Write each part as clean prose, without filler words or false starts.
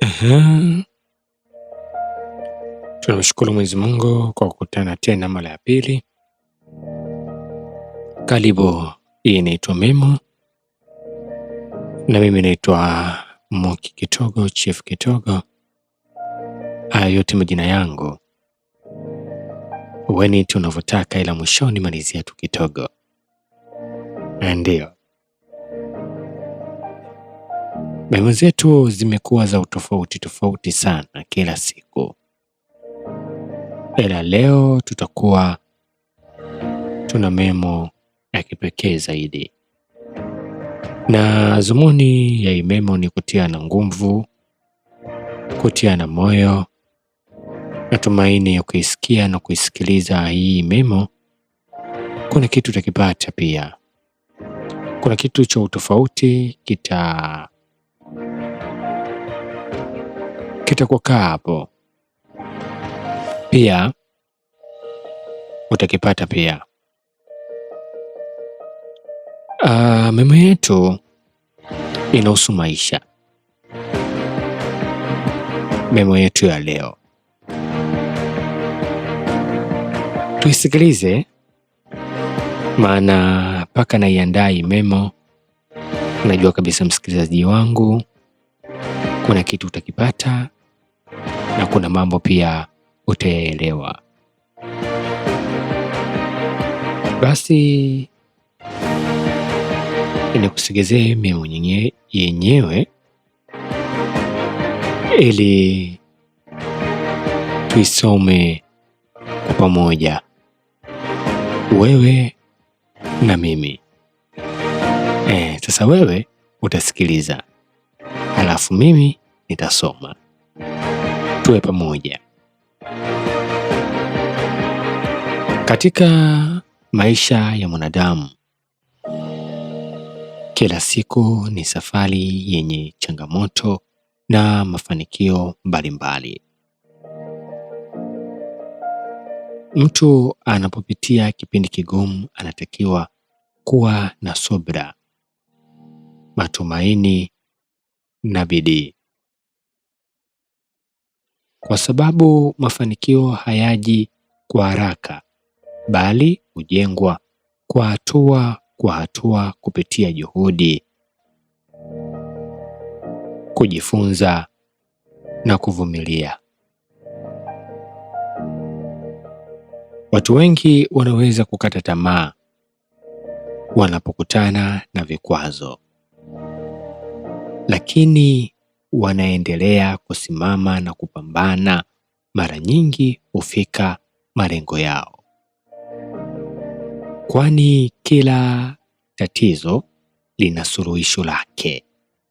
Aha. Tunamshukuru Mwenyezi Mungu kwa kukutana tena mara ya pili. Karibu, hii inaitwa Memo na mimi naitwa Moki Kitogo, Chief Kitogo. Haya yote majina yangu, weni tunavyotaka, ila mwishoni malizia tu Kitogo. Ndio, memo zetu zimekuwa za tofauti sana kila siku, ila leo tutakuwa tuna memo ya kipekee zaidi, na zumuni ya hii memo ni kutiana nguvu, kutiana moyo. Natumaini ya kuisikia na kuisikiliza hii memo, kuna kitu utakipata pia. Kuna kitu cha utofauti kitakukaa hapo pia, utakipata pia. Memo yetu inahusu maisha. Memo yetu ya leo tuisikilize, maana mpaka naiandaa memo najua kabisa msikilizaji wangu kuna kitu utakipata na kuna mambo pia utaelewa. Basi nikusigezee memo yenyewe ili tuisome kwa pamoja, wewe na mimi. Sasa wewe utasikiliza, halafu mimi nitasoma, tuwe pamoja. Katika maisha ya mwanadamu, kila siku ni safari yenye changamoto na mafanikio mbalimbali. Mtu anapopitia kipindi kigumu anatakiwa kuwa na subira, matumaini na bidii, kwa sababu mafanikio hayaji kwa haraka, bali hujengwa kwa hatua kupitia juhudi, kujifunza na kuvumilia. Watu wengi wanaweza kukata tamaa wanapokutana na vikwazo, lakini wanaendelea kusimama na kupambana, mara nyingi hufika malengo yao. Kwani kila tatizo lina suluhisho lake,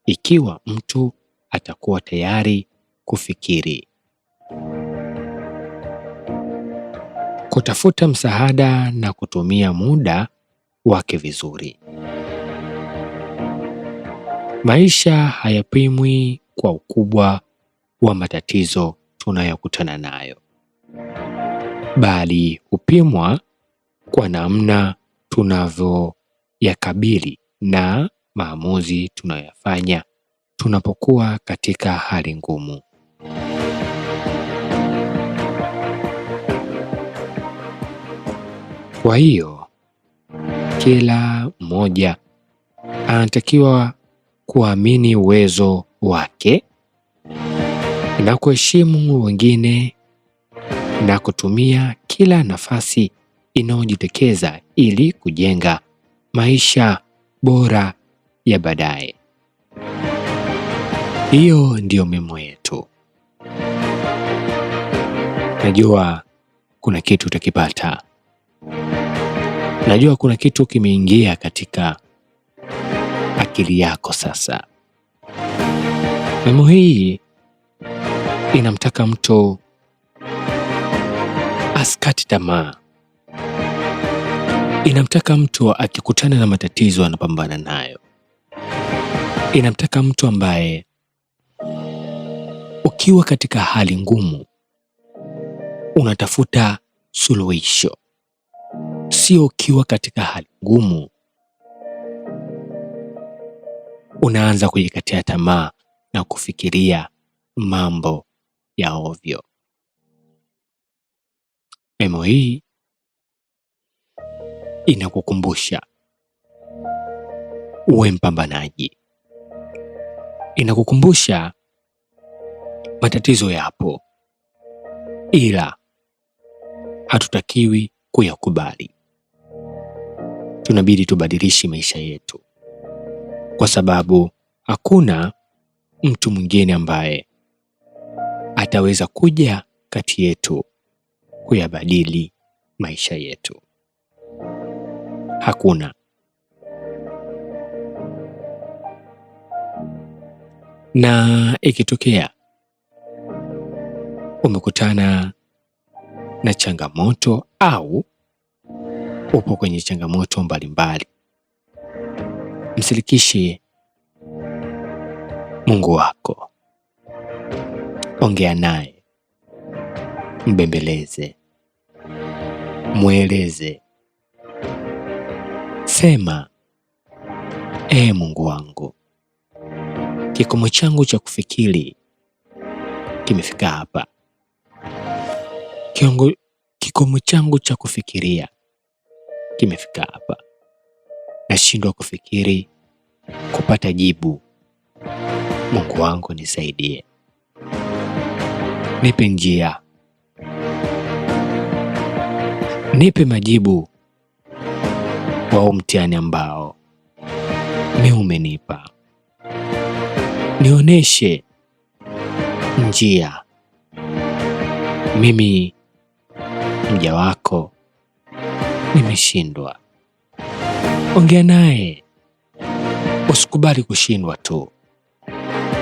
ikiwa mtu atakuwa tayari kufikiri, kutafuta msaada na kutumia muda wake vizuri. Maisha hayapimwi kwa ukubwa wa matatizo tunayokutana nayo, bali hupimwa kwa namna tunavyoyakabili na maamuzi tunayoyafanya tunapokuwa katika hali ngumu. Kwa hiyo, kila mmoja anatakiwa kuamini uwezo wake na kuheshimu wengine na kutumia kila nafasi inayojitokeza ili kujenga maisha bora ya baadaye. Hiyo ndiyo memo yetu. Najua kuna kitu utakipata. Najua kuna kitu kimeingia katika akili yako sasa. Memo hii inamtaka mtu asikate tamaa. Inamtaka mtu akikutana na matatizo anapambana nayo. Inamtaka mtu ambaye ukiwa katika hali ngumu unatafuta suluhisho, sio ukiwa katika hali ngumu unaanza kujikatia tamaa na kufikiria mambo ya ovyo. Memo hii inakukumbusha uwe mpambanaji. Inakukumbusha matatizo yapo, ila hatutakiwi kuyakubali. Tunabidi tubadilishe maisha yetu, kwa sababu hakuna mtu mwingine ambaye ataweza kuja kati yetu kuyabadili maisha yetu. Hakuna. Na ikitokea umekutana na changamoto au upo kwenye changamoto mbalimbali, mshirikishe Mungu wako. Ongea naye, mbembeleze, mweleze. Sema, Mungu wangu, kikomo changu cha kufikiri kimefika hapa. Kikomo changu cha kufikiria kimefika hapa. Nashindwa kufikiri kupata jibu. Mungu wangu nisaidie. Nipe njia. Nipe majibu wa mtihani ambao umenipa. Nioneshe njia. Mimi mja wako nimeshindwa. Ongea naye. Usikubali kushindwa tu,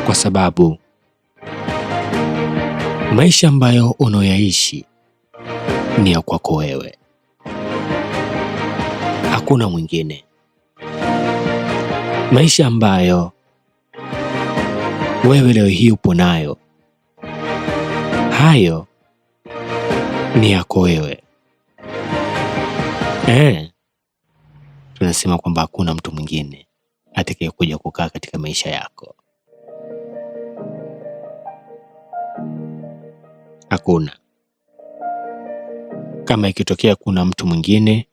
kwa sababu maisha ambayo unayoishi ni ya kwako wewe. Hakuna mwingine. Maisha ambayo wewe leo hii upo nayo, hayo ni yako wewe. Tunasema kwamba hakuna mtu mwingine atakayekuja kukaa katika maisha yako. Hakuna. Kama ikitokea kuna mtu mwingine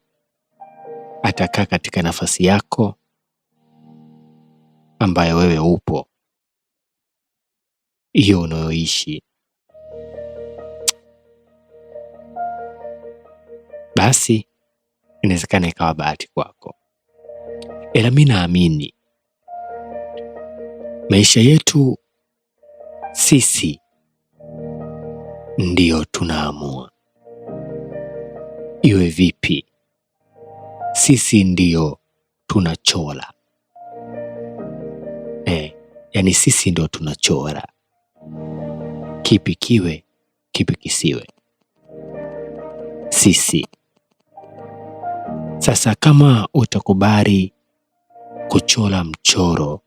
atakaa katika nafasi yako ambayo wewe upo, hiyo unayoishi, basi inawezekana ikawa bahati kwako. Ila mimi naamini maisha yetu sisi ndio tunaamua iwe vipi. Sisi ndio tunachora. Yani sisi ndio tunachora kipi kiwe, kipi kisiwe. Sisi. Sasa kama utakubali kuchora mchoro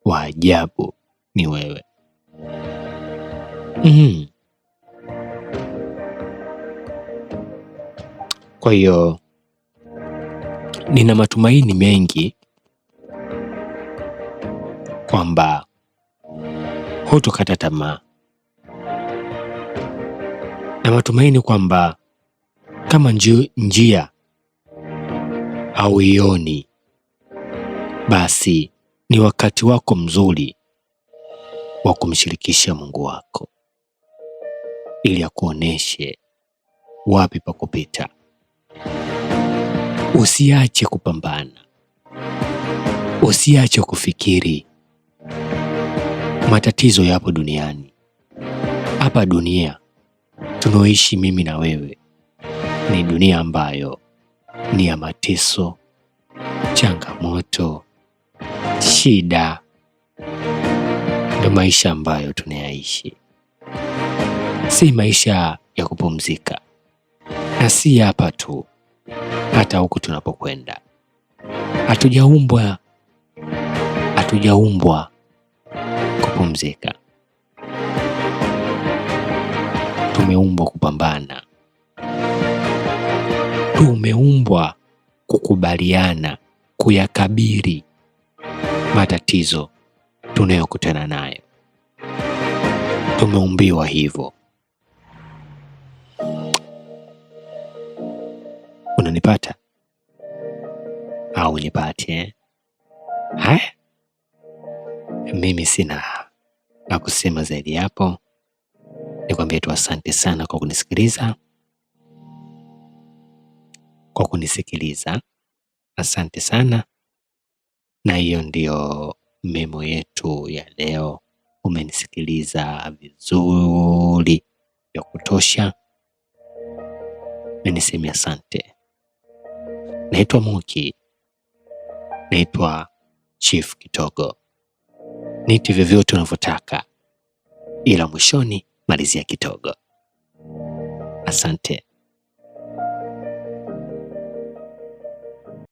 wa ajabu, ni wewe. Kwa hiyo nina matumaini mengi kwamba hutokata tamaa, na matumaini kwamba kama njia hauioni, basi ni wakati wako mzuri wa kumshirikisha Mungu wako ili akuoneshe wapi pa kupita. Usiache kupambana. Usiache kufikiri. Matatizo yapo duniani. Hapa dunia tunaoishi mimi na wewe ni dunia ambayo ni ya mateso, changamoto, shida. Ndio maisha ambayo tunayaishi. Si maisha ya kupumzika. Na si hapa tu, hata huku tunapokwenda. Hatujaumbwa kupumzika. Tumeumbwa kupambana. Tumeumbwa kukubaliana, kuyakabili matatizo tunayokutana nayo. Tumeumbiwa hivyo. Unanipata au unipate? Haya, mimi sina la kusema zaidi hapo. Nikwambie tu asante sana kwa kunisikiliza. Asante sana. Na hiyo ndio memo yetu ya leo. Umenisikiliza vizuri ya kutosha. Niseme asante. Naitwa Muki. Naitwa Chief Kitogo. Niite vyovyote unavyotaka, ila mwishoni malizia Kitogo. Asante.